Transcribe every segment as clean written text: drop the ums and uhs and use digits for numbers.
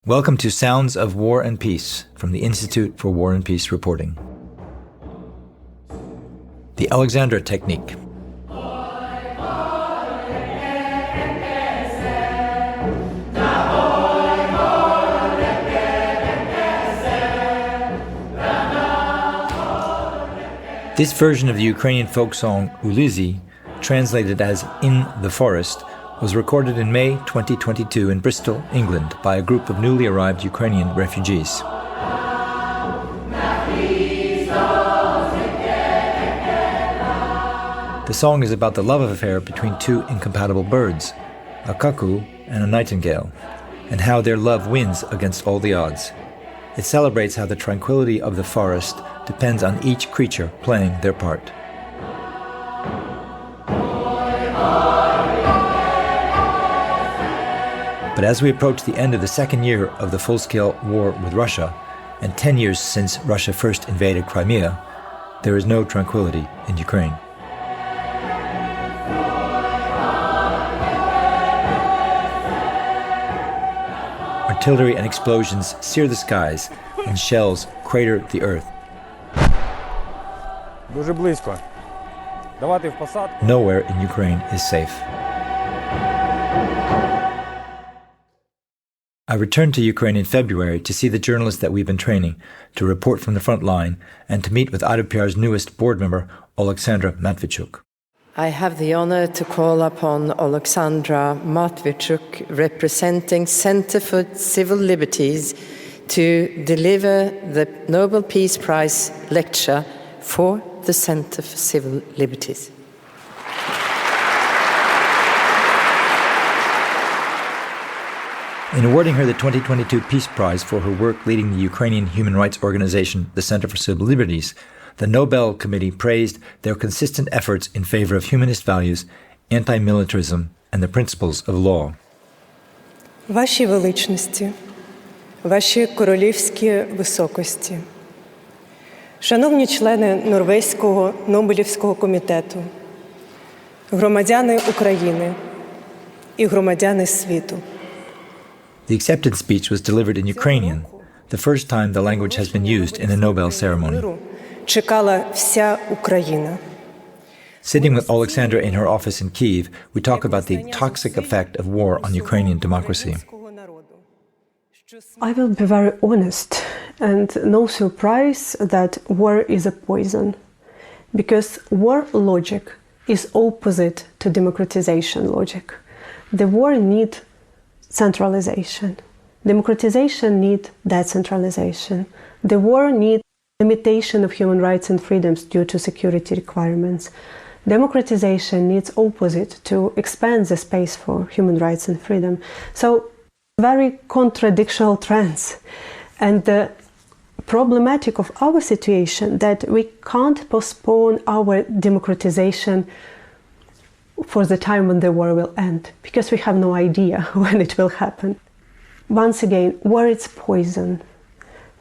Welcome to Sounds of War and Peace from the Institute for War and Peace Reporting. The Oleksandra Technique. This version of the Ukrainian folk song Ulizi, translated as In the Forest, was recorded in May 2022 in Bristol, England, by a group of newly arrived Ukrainian refugees. The song is about the love affair between two incompatible birds, a cuckoo and a nightingale, and how their love wins against all the odds. It celebrates how the tranquility of the forest depends on each creature playing their part. But as we approach the end of the second year of the full-scale war with Russia, and 10 years since Russia first invaded Crimea, there is no tranquility in Ukraine. Artillery and explosions sear the skies, and shells crater the earth. Nowhere in Ukraine is safe. I returned to Ukraine in February to see the journalists that we've been training, to report from the front line, and to meet with IWPR's newest board member, Oleksandra Matviichuk. I have the honor to call upon Oleksandra Matviichuk, representing Center for Civil Liberties, to deliver the Nobel Peace Prize lecture for the Center for Civil Liberties. In awarding her the 2022 Peace Prize for her work leading the Ukrainian human rights organization, the Center for Civil Liberties, the Nobel Committee praised their consistent efforts in favor of humanist values, anti-militarism, and the principles of law. Ваші величності, ваші королівські високості, шановні члени Норвезького Нобелівського комітету, громадяни України і громадяни світу. The acceptance speech was delivered in Ukrainian, the first time the language has been used in a Nobel ceremony. Чекала вся Україна. Sitting with Oleksandra in her office in Kyiv, we talk about the toxic effect of war on Ukrainian democracy. I will be very honest, and no surprise that war is a poison, because war logic is opposite to democratization logic. The war needs centralization. Democratization needs decentralization. The war needs limitation of human rights and freedoms due to security requirements. Democratization needs opposite to expand the space for human rights and freedom. So, very contradictory trends. And the problematic of our situation that we can't postpone our democratization for the time when the war will end, because we have no idea when it will happen. Once again, war is poison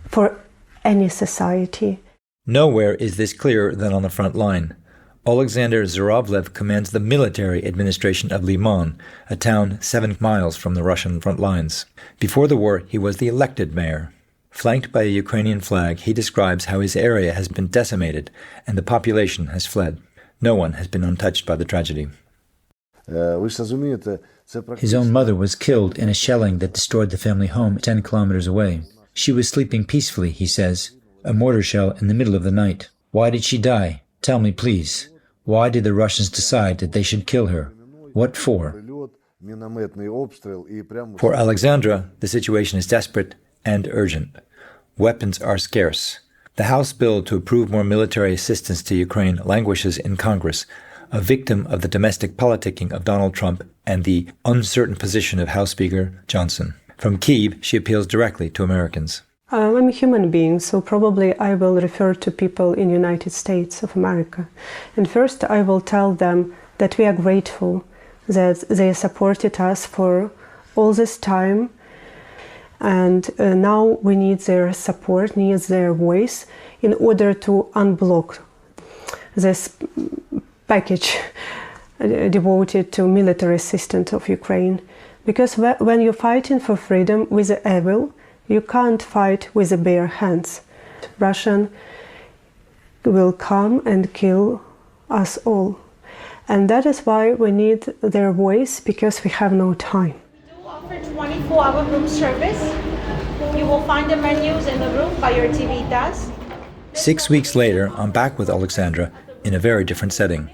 for any society. Nowhere is this clearer than on the front line. Oleksandr Zhuravlev commands the military administration of Liman, a town 7 miles from the Russian front lines. Before the war, he was the elected mayor. Flanked by a Ukrainian flag, he describes how his area has been decimated and the population has fled. No one has been untouched by the tragedy. His own mother was killed in a shelling that destroyed the family home 10 kilometers away. She was sleeping peacefully, he says, a mortar shell in the middle of the night. Why did she die? Tell me, please. Why did the Russians decide that they should kill her? What for? For Oleksandra, the situation is desperate and urgent. Weapons are scarce. The House bill to approve more military assistance to Ukraine languishes in Congress, a victim of the domestic politicking of Donald Trump and the uncertain position of House Speaker Johnson. From Kyiv, she appeals directly to Americans. I'm a human being, so probably I will refer to people in the United States of America. And first I will tell them that we are grateful that they supported us for all this time. And now we need their support, need their voice in order to unblock this package devoted to military assistance of Ukraine. Because when you're fighting for freedom with the evil, you can't fight with the bare hands. Russian will come and kill us all. And that is why we need their voice, because we have no time. We do offer 24-hour room service. You will find the menus in the room by your TV desk. 6 weeks later, I'm back with Oleksandra in a very different setting.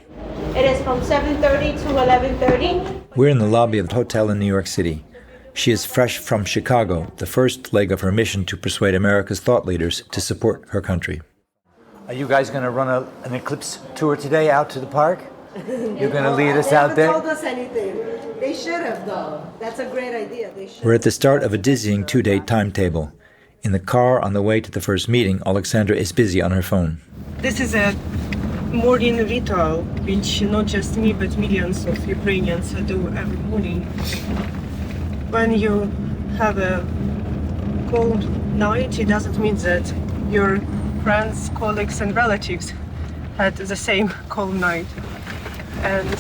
It is from 7:30 to 11:30. We're in the lobby of a hotel in New York City. She is fresh from Chicago, the first leg of her mission to persuade America's thought leaders to support her country. Are you guys going to run an eclipse tour today out to the park? You're going to lead us out there? They haven't told us anything. They should have, though. That's a great idea. They should. We're at the start of a dizzying 2-day timetable. In the car on the way to the first meeting, Oleksandra is busy on her phone. This is a morning ritual, which not just me, but millions of Ukrainians do every morning. When you have a cold night, it doesn't mean that your friends, colleagues, and relatives had the same cold night. And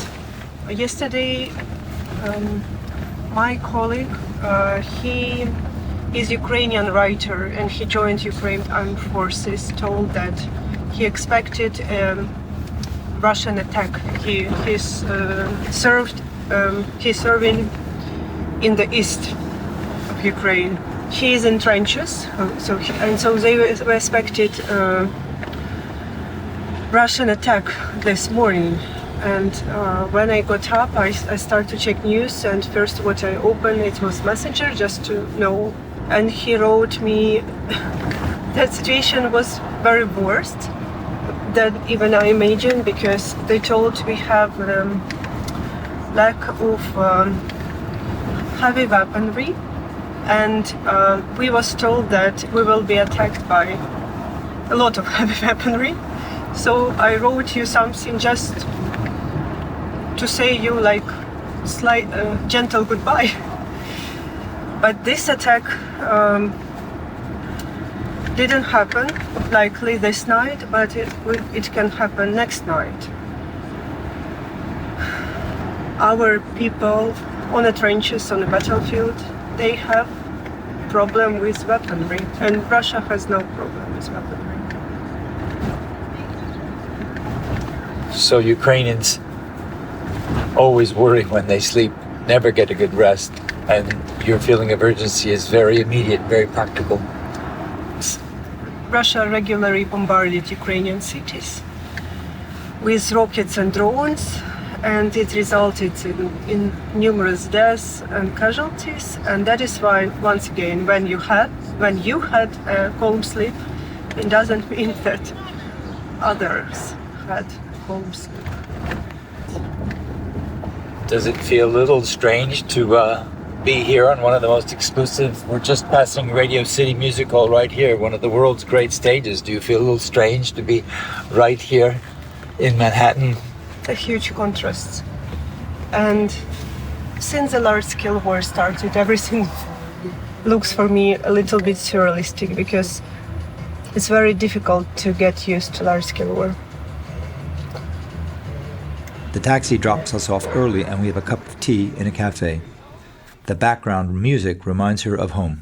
yesterday, my colleague, he is Ukrainian writer, and he joined Ukraine Armed Forces, told that he expected a Russian attack. He's serving in the east of Ukraine. He is in trenches, so they expected Russian attack this morning. And when I got up, I started to check news, and first what I opened, it was Messenger, just to know. And he wrote me that situation was very worst than even I imagined, because they told we have lack of heavy weaponry, and we was told that we will be attacked by a lot of heavy weaponry. So I wrote you something just to say you like slight gentle goodbye. But this attack didn't happen likely this night, but it can happen next night. Our people on the trenches, on the battlefield, they have problem with weaponry, and Russia has no problem with weaponry. So Ukrainians always worry when they sleep, never get a good rest, and your feeling of urgency is very immediate, very practical. Russia regularly bombarded Ukrainian cities with rockets and drones, and it resulted in numerous deaths and casualties. And that is why, once again, when you had a calm sleep, it doesn't mean that others had calm sleep. Does it feel a little strange to be here on one of the most exclusive, we're just passing Radio City Music Hall right here, one of the world's great stages. Do you feel a little strange to be right here in Manhattan? A huge contrast. And since the large-scale war started, everything looks for me a little bit surrealistic, because it's very difficult to get used to large-scale war. The taxi drops us off early and we have a cup of tea in a cafe. The background music reminds her of home.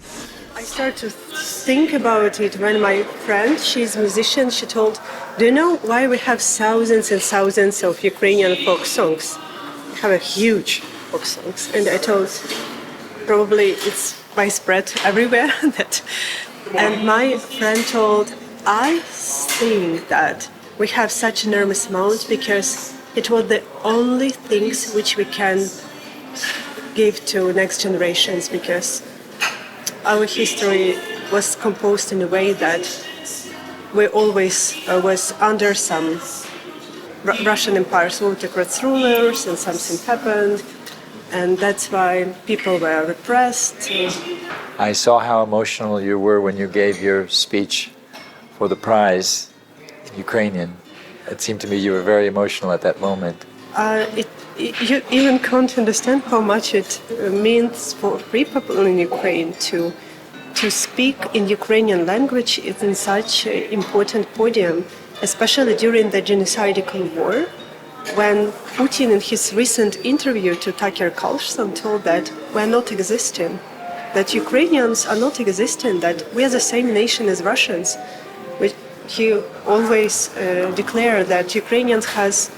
I started to think about it when my friend, she's a musician, she told, do you know why we have thousands and thousands of Ukrainian folk songs? We have a huge folk songs. And I told, probably it's widespread everywhere. And my friend told, I think that we have such an enormous amount because it was the only things which we can give to next generations, because our history was composed in a way that we always was under some Russian Empire's autocrat rulers, and something happened, and that's why people were repressed. I saw how emotional you were when you gave your speech for the prize in Ukrainian. It seemed to me you were very emotional at that moment. You even can't understand how much it means for free people in Ukraine to speak in Ukrainian language in such an important podium, especially during the genocidal war, when Putin in his recent interview to Tucker Carlson told that we're not existing, that Ukrainians are not existing, that we are the same nation as Russians. He always declared that Ukrainians has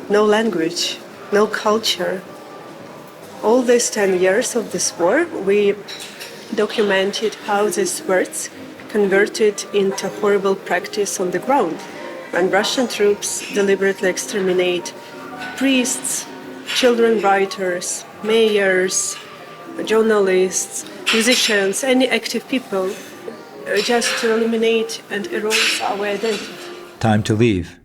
no language, no culture. All these 10 years of this war, we documented how these words converted into horrible practice on the ground, when Russian troops deliberately exterminate priests, children writers, mayors, journalists, musicians, any active people, just to eliminate and erode our identity. Time to leave.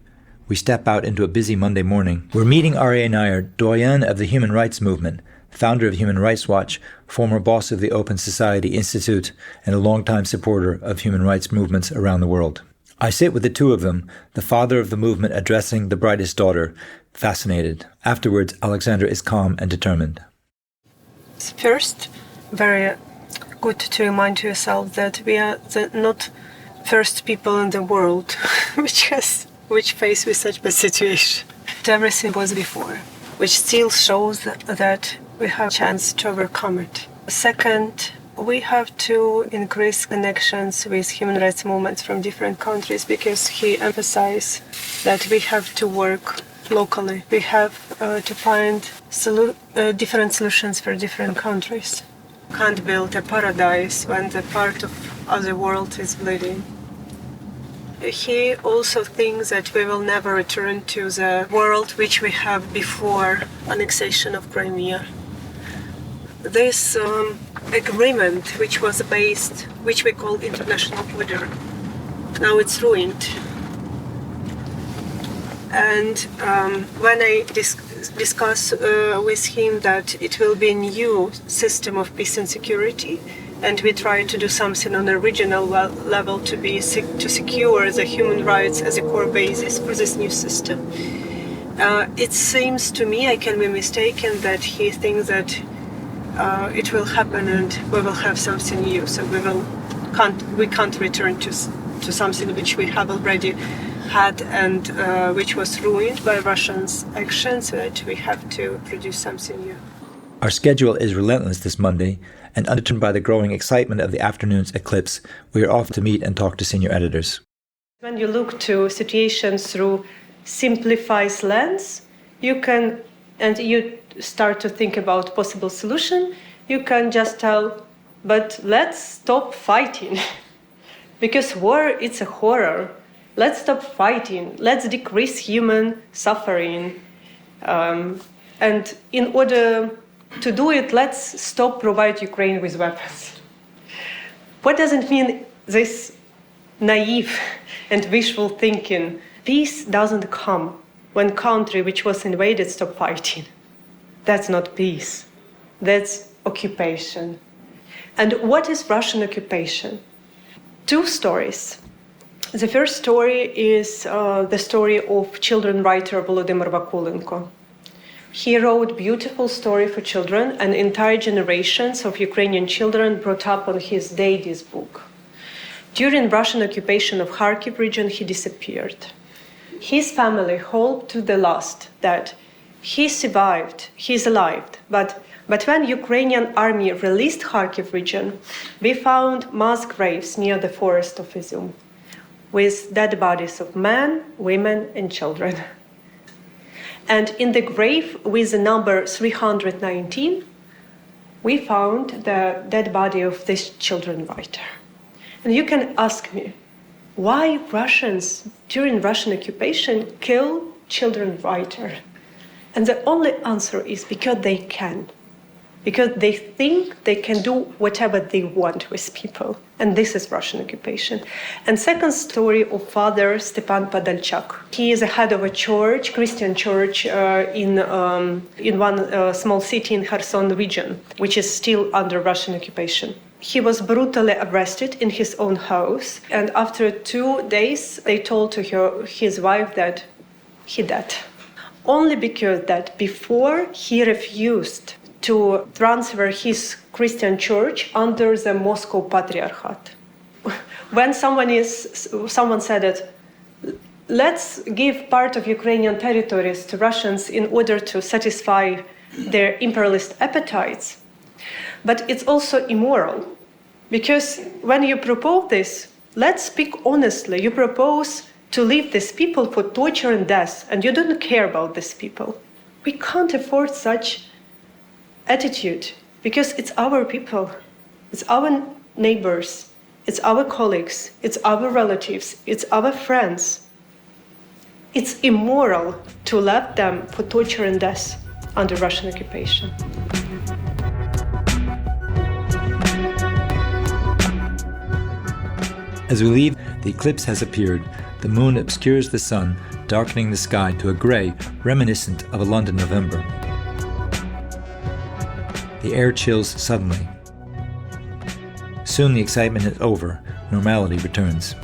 We step out into a busy Monday morning. We're meeting Arya Nair, doyen of the Human Rights Movement, founder of Human Rights Watch, former boss of the Open Society Institute, and a longtime supporter of human rights movements around the world. I sit with the two of them, the father of the movement addressing the brightest daughter, fascinated. Afterwards, Oleksandra is calm and determined. First, very good to remind yourself that we are the not first people in the world which face with such a situation. Everything was before, which still shows that we have a chance to overcome it. Second, we have to increase connections with human rights movements from different countries, because he emphasized that we have to work locally. We have to find different solutions for different countries. Can't build a paradise when the part of other world is bleeding. He also thinks that we will never return to the world which we have before annexation of Crimea. This agreement, which was based, which we call international order, now it's ruined. And when I discuss with him that it will be a new system of peace and security, and we try to do something on a regional level to secure the human rights as a core basis for this new system. It seems to me, I can be mistaken, that he thinks that it will happen and we will have something new. So we can't return to something which we have already had and which was ruined by Russians' actions. So that we have to produce something new. Our schedule is relentless this Monday, and undeterred by the growing excitement of the afternoon's eclipse, we are off to meet and talk to senior editors. When you look to situations through simplified lens, you start to think about possible solution, you can just tell, but let's stop fighting. Because war, it's a horror. Let's stop fighting. Let's decrease human suffering. And in order to do it, let's stop provide Ukraine with weapons. What does it mean, this naive and wishful thinking? Peace doesn't come when country which was invaded stop fighting. That's not peace. That's occupation. And what is Russian occupation? Two stories. The first story is the story of children writer Volodymyr Vakulenko. He wrote beautiful story for children, and entire generations of Ukrainian children brought up on his Daddy's book. During Russian occupation of Kharkiv region, he disappeared. His family hoped to the last that he survived, he's alive, but when Ukrainian army released Kharkiv region, we found mass graves near the forest of Izum with dead bodies of men, women, and children. And in the grave with the number 319, we found the dead body of this children writer. And you can ask me, why Russians during Russian occupation kill children writer? And the only answer is because they can. Because they think they can do whatever they want with people. And this is Russian occupation. And second story of Father Stepan Podolchak. He is the head of a church, Christian church, in one small city in Kherson region, which is still under Russian occupation. He was brutally arrested in his own house. And after 2 days, they told to his wife that he died. Only because that before he refused to transfer his Christian church under the Moscow Patriarchate. When someone said that, let's give part of Ukrainian territories to Russians in order to satisfy their imperialist appetites, But it's also immoral, because when you propose this, let's speak honestly, you propose to leave these people for torture and death, and you don't care about these people. We can't afford such attitude, because it's our people, it's our neighbors, it's our colleagues, it's our relatives, it's our friends. It's immoral to let them for torture and death under Russian occupation. As we leave, the eclipse has appeared. The moon obscures the sun, darkening the sky to a grey reminiscent of a London November. The air chills suddenly. Soon the excitement is over. Normality returns.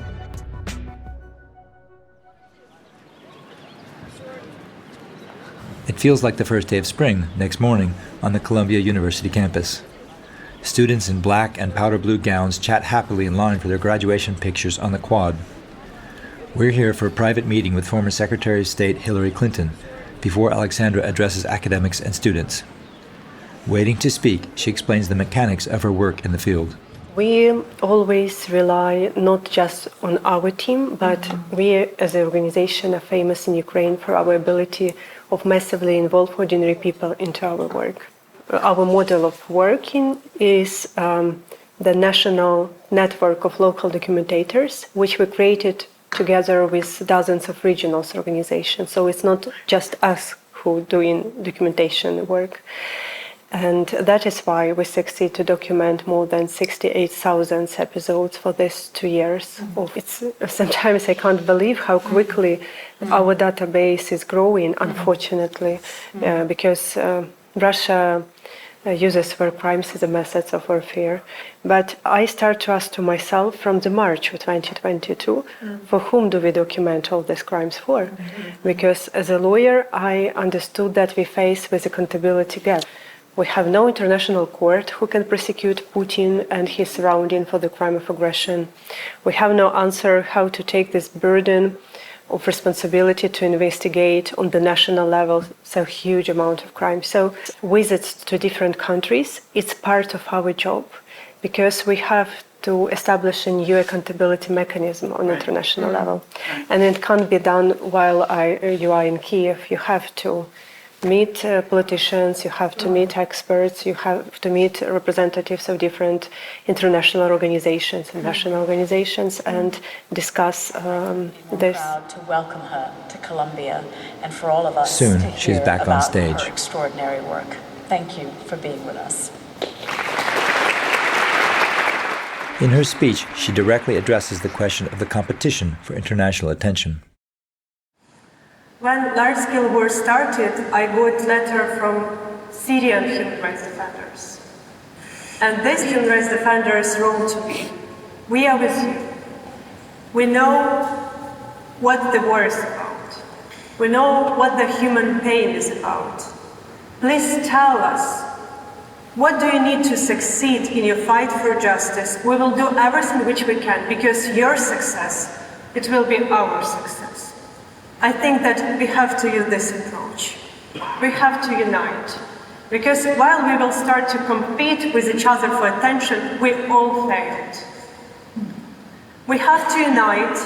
It feels like the first day of spring, next morning, on the Columbia University campus. Students in black and powder blue gowns chat happily in line for their graduation pictures on the quad. We're here for a private meeting with former Secretary of State Hillary Clinton, before Oleksandra addresses academics and students. Waiting to speak, she explains the mechanics of her work in the field. We always rely not just on our team, but we as an organization are famous in Ukraine for our ability of massively involve ordinary people into our work. Our model of working is the national network of local documentators, which we created together with dozens of regional organizations. So it's not just us who doing documentation work. And that is why we succeed to document more than 68,000 episodes for these 2 years. It's sometimes I can't believe how quickly our database is growing, unfortunately, because Russia uses war crimes as a method of warfare. But I start to ask to myself from the March of 2022, for whom do we document all these crimes for? Because as a lawyer, I understood that we face with accountability gap. We have no international court who can prosecute Putin and his surrounding for the crime of aggression. We have no answer how to take this burden of responsibility to investigate on the national level so huge amount of crime. So visits to different countries, it's part of our job, because we have to establish a new accountability mechanism on international level. And it can't be done while you are in Kiev. You have to meet politicians, you have to meet experts, you have to meet representatives of different international organizations and national organizations and discuss this. Proud to welcome her to Columbia and for all of us Soon, to she's hear back on about stage. her extraordinary work. Thank you for being with us. In her speech, she directly addresses the question of the competition for international attention. When large-scale war started, I got a letter from Syrian human rights defenders. And these human rights defenders wrote to me, "We are with you. We know what the war is about. We know what the human pain is about. Please tell us, what do you need to succeed in your fight for justice? We will do everything which we can, because your success, it will be our success." I think that we have to use this approach. We have to unite. Because while we will start to compete with each other for attention, we all failed. We have to unite.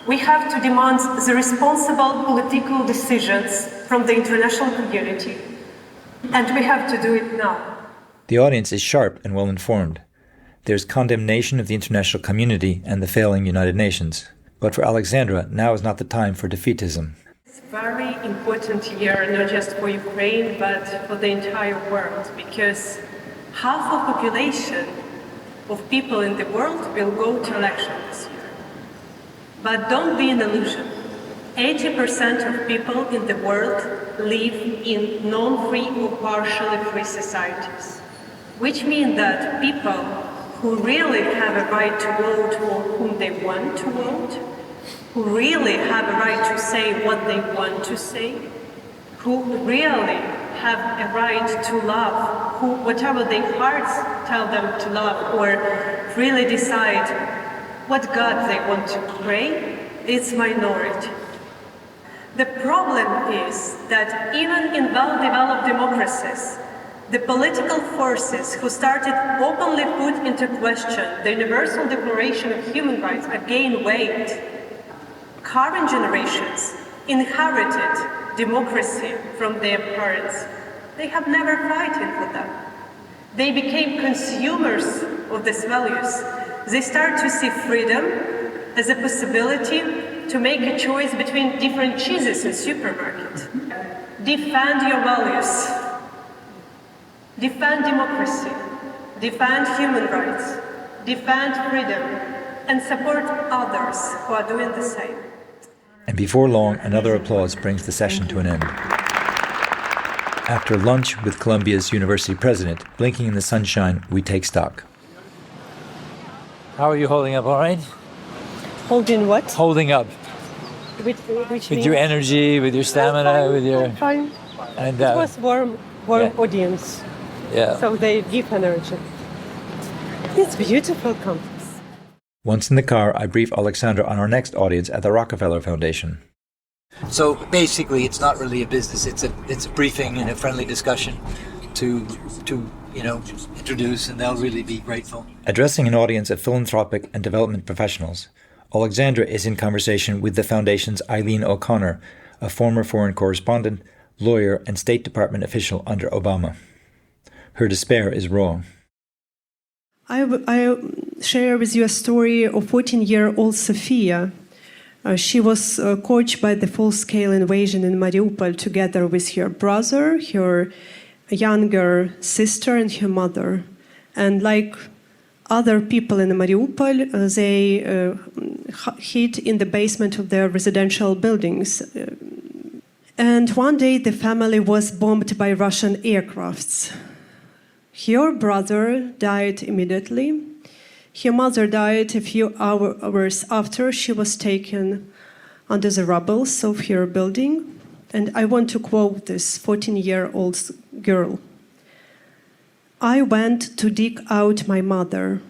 We have to demand the responsible political decisions from the international community. And we have to do it now. The audience is sharp and well informed. There's condemnation of the international community and the failing United Nations. But for Oleksandra, now is not the time for defeatism. It's a very important year, not just for Ukraine, but for the entire world, because half of the population of people in the world will go to election this year. But don't be an illusion. 80% of people in the world live in non-free or partially free societies, which means that people who really have a right to vote or whom they want to vote, who really have a right to say what they want to say, who really have a right to love, who whatever their hearts tell them to love, or really decide what God they want to pray, it's minority. The problem is that even in well-developed democracies, The political forces who started openly put into question the Universal Declaration of Human Rights gain weight. Current generations inherited democracy from their parents. They have never fighting for them. They became consumers of these values. They start to see freedom as a possibility to make a choice between different cheeses in supermarket. Defend your values. Defend democracy. Defend human rights. Defend freedom. And support others who are doing the same. And before long, another applause brings the session to an end. After lunch with Columbia's university president, blinking in the sunshine, we take stock. How are you holding up, all right? Holding what? Holding up. Which with your energy, with your stamina, with your... Fine. And, it was warm yeah. audience. Yeah. So they give energy. It's beautiful campus. Once in the car, I brief Oleksandra on our next audience at the Rockefeller Foundation. So basically, it's not really a business. It's a briefing and a friendly discussion to introduce, and they'll really be grateful. Addressing an audience of philanthropic and development professionals, Oleksandra is in conversation with the Foundation's Eileen O'Connor, a former foreign correspondent, lawyer, and State Department official under Obama. Her despair is raw. I share with you a story of 14-year-old Sofia. She was coached by the full-scale invasion in Mariupol together with her brother, her younger sister, and her mother. And like other people in Mariupol, they hid in the basement of their residential buildings. And one day the family was bombed by Russian aircrafts. Her brother died immediately. Her mother died a few hours after she was taken under the rubble of her building. And I want to quote this 14-year-old girl. I went to dig out my mother.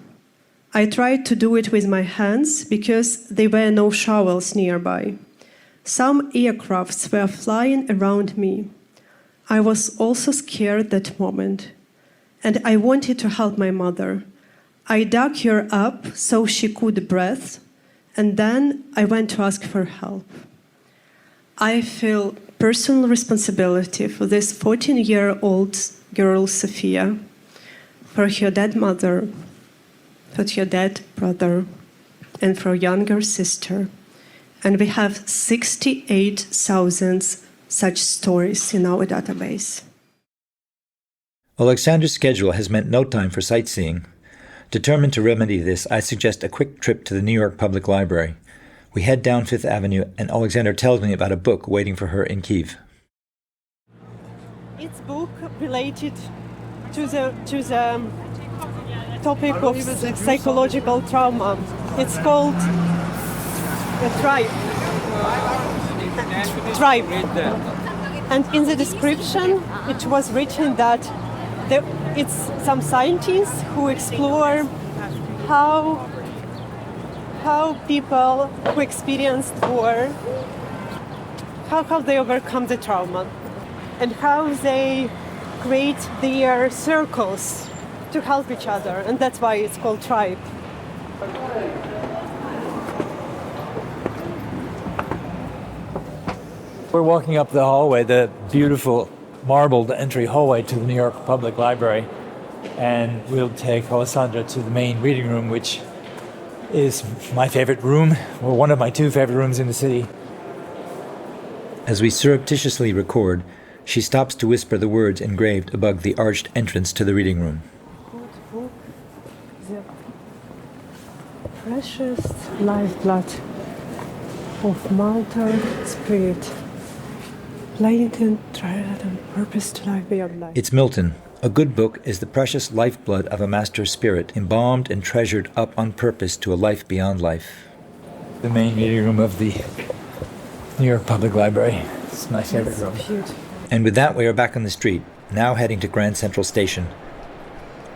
I tried to do it with my hands because there were no shovels nearby. Some aircrafts were flying around me. I was also scared that moment. And I wanted to help my mother. I dug her up so she could breathe, and then I went to ask for help. I feel personal responsibility for this 14-year-old girl, Sofia, for her dead mother, for her dead brother, and for younger sister. And we have 68,000 such stories in our database. Oleksandra's schedule has meant no time for sightseeing. Determined to remedy this, I suggest a quick trip to the New York Public Library. We head down Fifth Avenue, and Oleksandra tells me about a book waiting for her in Kyiv. It's a book related to the topic of psychological trauma. It's called Tribe. And in the description, it was written that it's some scientists who explore how people who experienced war, how they overcome the trauma, and how they create their circles to help each other, and that's why it's called Tribe. We're walking up the hallway, the beautiful marbled entry hallway to the New York Public Library, and we'll take Oleksandra to the main reading room, which is my favorite room, or one of my two favorite rooms in the city. As we surreptitiously record, she stops to whisper the words engraved above the arched entrance to the reading room. The precious lifeblood of martyr spirit, latent, triad, and purpose to life beyond life. It's Milton. A good book is the precious lifeblood of a master spirit, embalmed and treasured up on purpose to a life beyond life. The main reading room of the New York Public Library. It's my favorite room. Beautiful. And with that, we are back on the street, now heading to Grand Central Station.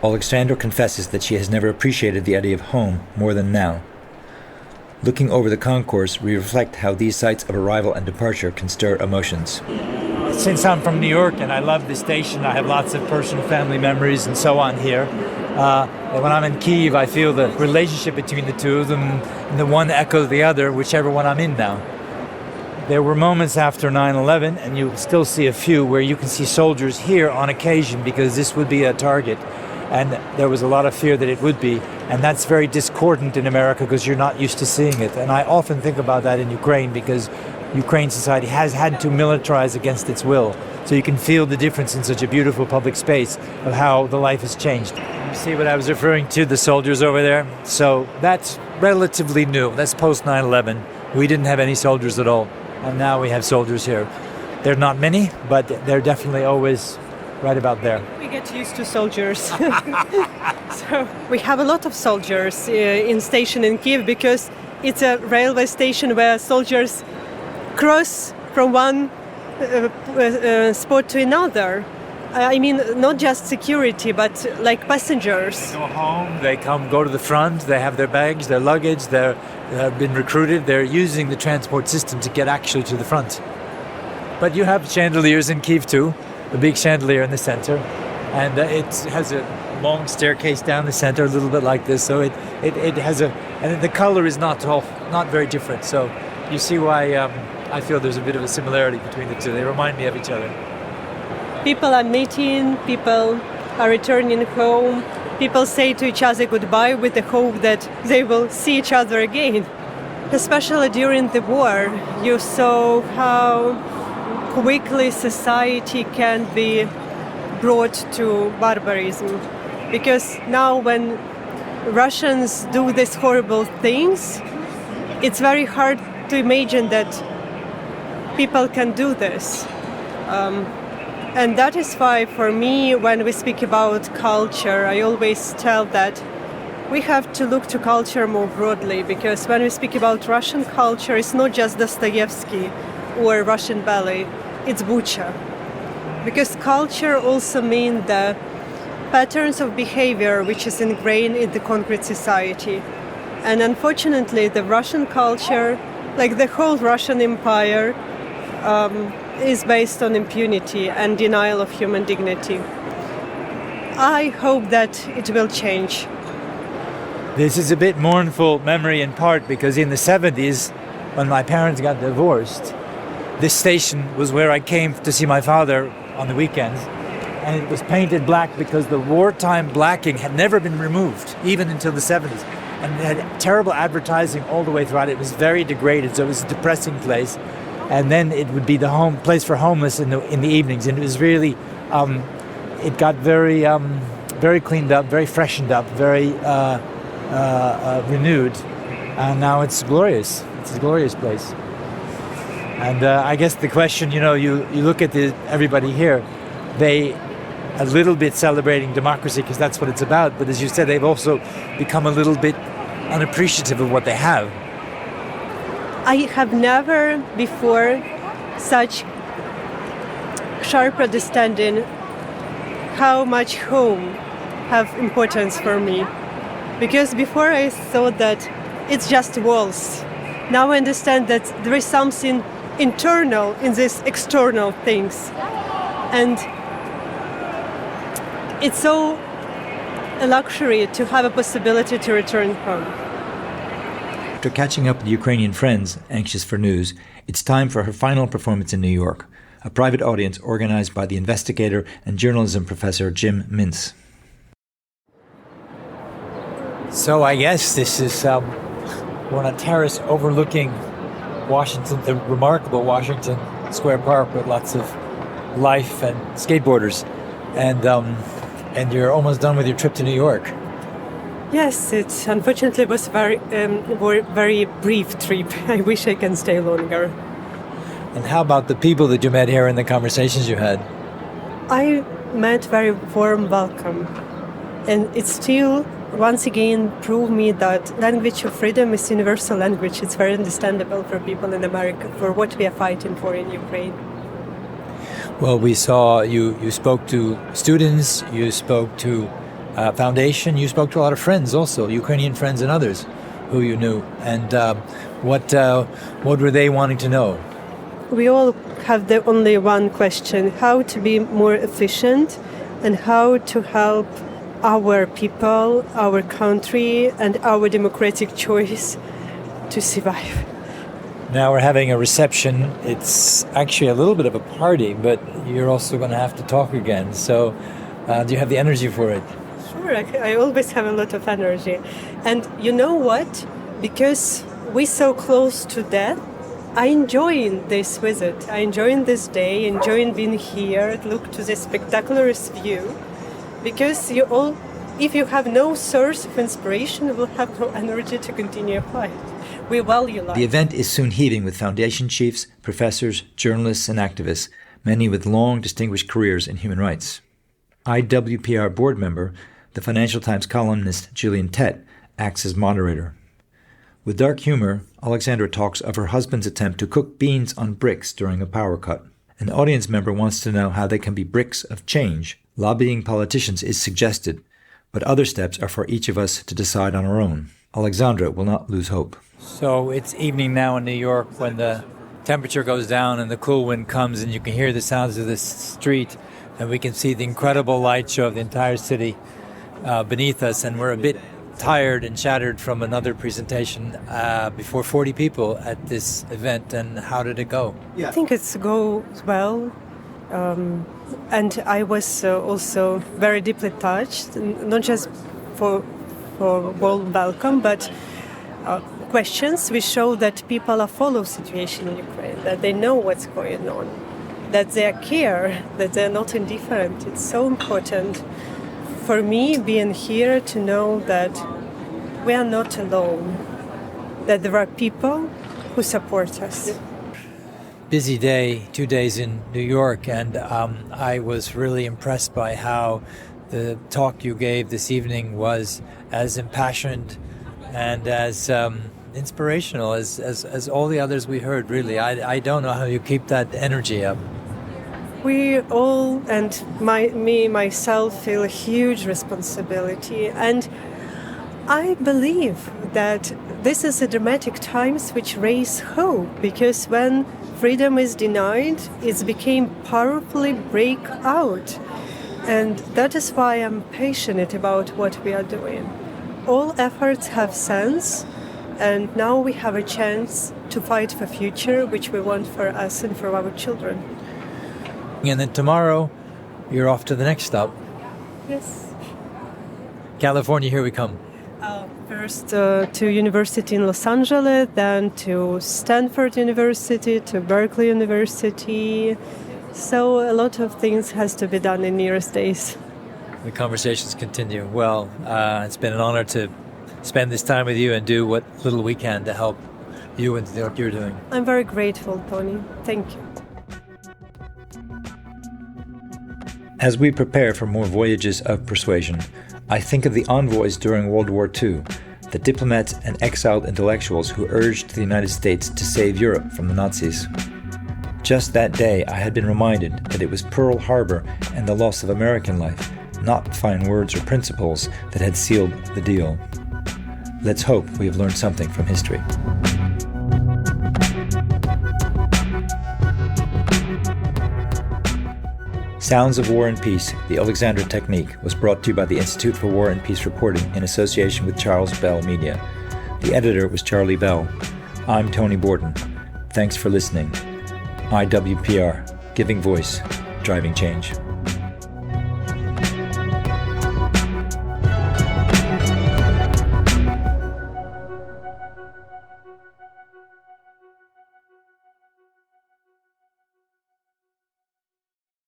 Oleksandra confesses that she has never appreciated the idea of home more than now. Looking over the concourse, we reflect how these sights of arrival and departure can stir emotions. since I'm from New York and I love the station, I have lots of personal family memories and so on here. When I'm in Kyiv, I feel the relationship between the two of them, and the one echoes the other, whichever one I'm in now. There were moments after 9/11, and you still see a few, where you can see soldiers here on occasion because this would be a target. And there was a lot of fear that it would be. And that's very discordant in America because you're not used to seeing it. And I often think about that in Ukraine because Ukraine society has had to militarize against its will. So you can feel the difference in such a beautiful public space of how the life has changed. You see what I was referring to, the soldiers over there? So that's relatively new. That's post 9/11. We didn't have any soldiers at all. And now we have soldiers here. They're not many, but they're definitely always right about there. We get used to soldiers. So we have a lot of soldiers in station in Kyiv because it's a railway station where soldiers cross from one spot to another. I mean, not just security, but like passengers. They go home, they go to the front, they have their bags, their luggage, they've been recruited, they're using the transport system to get actually to the front. But you have chandeliers in Kyiv too, a big chandelier in the center, and it has a long staircase down the center, a little bit like this, so it has and the color is not very different, so you see why I feel there's a bit of a similarity between the two. They remind me of each other. People are meeting, people are returning home, people say to each other goodbye with the hope that they will see each other again. Especially during the war, you saw how quickly society can be brought to barbarism. Because now when Russians do these horrible things, it's very hard to imagine that people can do this. And that is why, for me, when we speak about culture, I always tell that we have to look to culture more broadly, because when we speak about Russian culture, it's not just Dostoevsky or Russian ballet, it's Bucha. Because culture also means the patterns of behavior which is ingrained in the concrete society. And unfortunately, the Russian culture, like the whole Russian Empire, is based on impunity and denial of human dignity. I hope that it will change. This is a bit mournful memory in part because in the 70s, when my parents got divorced, this station was where I came to see my father on the weekends, and it was painted black because the wartime blacking had never been removed, even until the 70s. And it had terrible advertising all the way throughout. It was very degraded, so it was a depressing place. And then it would be the home place for homeless in the evenings, and it was really, it got very, very cleaned up, very freshened up, very renewed, and now it's glorious. It's a glorious place. And I guess the question, you look at everybody here, they a little bit celebrating democracy because that's what it's about. But as you said, they've also become a little bit unappreciative of what they have. I have never before such sharp understanding how much home have importance for me. Because before I thought that it's just walls. Now I understand that there is something internal in these external things. And it's so a luxury to have a possibility to return home. After catching up with Ukrainian friends, anxious for news, it's time for her final performance in New York, a private audience organized by the investigator and journalism professor Jim Mintz. So I guess this is we're on a terrace overlooking Washington, the remarkable Washington Square Park with lots of life and skateboarders, and you're almost done with your trip to New York. Yes, it unfortunately was very brief trip. I wish I can stay longer. And how about the people that you met here and the conversations you had? I met very warm welcome, and it still once again proved me that language of freedom is universal language. It's very understandable for people in America for what we are fighting for in Ukraine. Well, we saw you spoke to students, you spoke to foundation, you spoke to a lot of friends also, Ukrainian friends and others who you knew. And what were they wanting to know? we all have the only one question: how to be more efficient and how to help our people, our country, and our democratic choice to survive. Now we're having a reception. It's actually a little bit of a party, but you're also going to have to talk again. So do you have the energy for it? Sure, I always have a lot of energy. And you know what? Because we're so close to death, I enjoy this visit. I enjoy this day, enjoying being here, look to this spectacular view. Because if you have no source of inspiration, you will have no energy to continue fight. We value life. The event is soon heaving with foundation chiefs, professors, journalists, and activists, many with long, distinguished careers in human rights. IWPR board member, the Financial Times columnist Gillian Tett, acts as moderator. With dark humor, Oleksandra talks of her husband's attempt to cook beans on bricks during a power cut. An audience member wants to know how they can be bricks of change. Lobbying politicians is suggested, but other steps are for each of us to decide on our own. Oleksandra will not lose hope. So it's evening now in New York when the temperature goes down and the cool wind comes and you can hear the sounds of this street and we can see the incredible light show of the entire city beneath us, and we're a bit tired and shattered from another presentation before 40 people at this event. And how did it go? I think it's goes well. And I was also very deeply touched, not just for warm welcome, but questions which show that people follow the situation in Ukraine, that they know what's going on, that they care, that they're not indifferent. It's so important for me being here to know that we are not alone, that there are people who support us. Busy day, 2 days in New York, and I was really impressed by how the talk you gave this evening was as impassioned and as inspirational as all the others we heard, really. I don't know how you keep that energy up. We all, and myself, feel a huge responsibility, and I believe that this is a dramatic times which raise hope, because when freedom is denied, it became powerfully break out. And that is why I'm passionate about what we are doing. All efforts have sense, and now we have a chance to fight for future, which we want for us and for our children. And then tomorrow, you're off to the next stop. Yes. California, here we come. First to university in Los Angeles, then to Stanford University, to Berkeley University. So a lot of things has to be done in nearest days. The conversations continue. Well, it's been an honor to spend this time with you and do what little we can to help you and what you're doing. I'm very grateful, Tony. Thank you. As we prepare for more voyages of persuasion, I think of the envoys during World War II, the diplomats and exiled intellectuals who urged the United States to save Europe from the Nazis. Just that day, I had been reminded that it was Pearl Harbor and the loss of American life, not fine words or principles, that had sealed the deal. Let's hope we have learned something from history. Sounds of War and Peace, the Oleksandra Technique, was brought to you by the Institute for War and Peace Reporting in association with Charles Bell Media. The editor was Charlie Bell. I'm Tony Borden. Thanks for listening. IWPR, giving voice, driving change.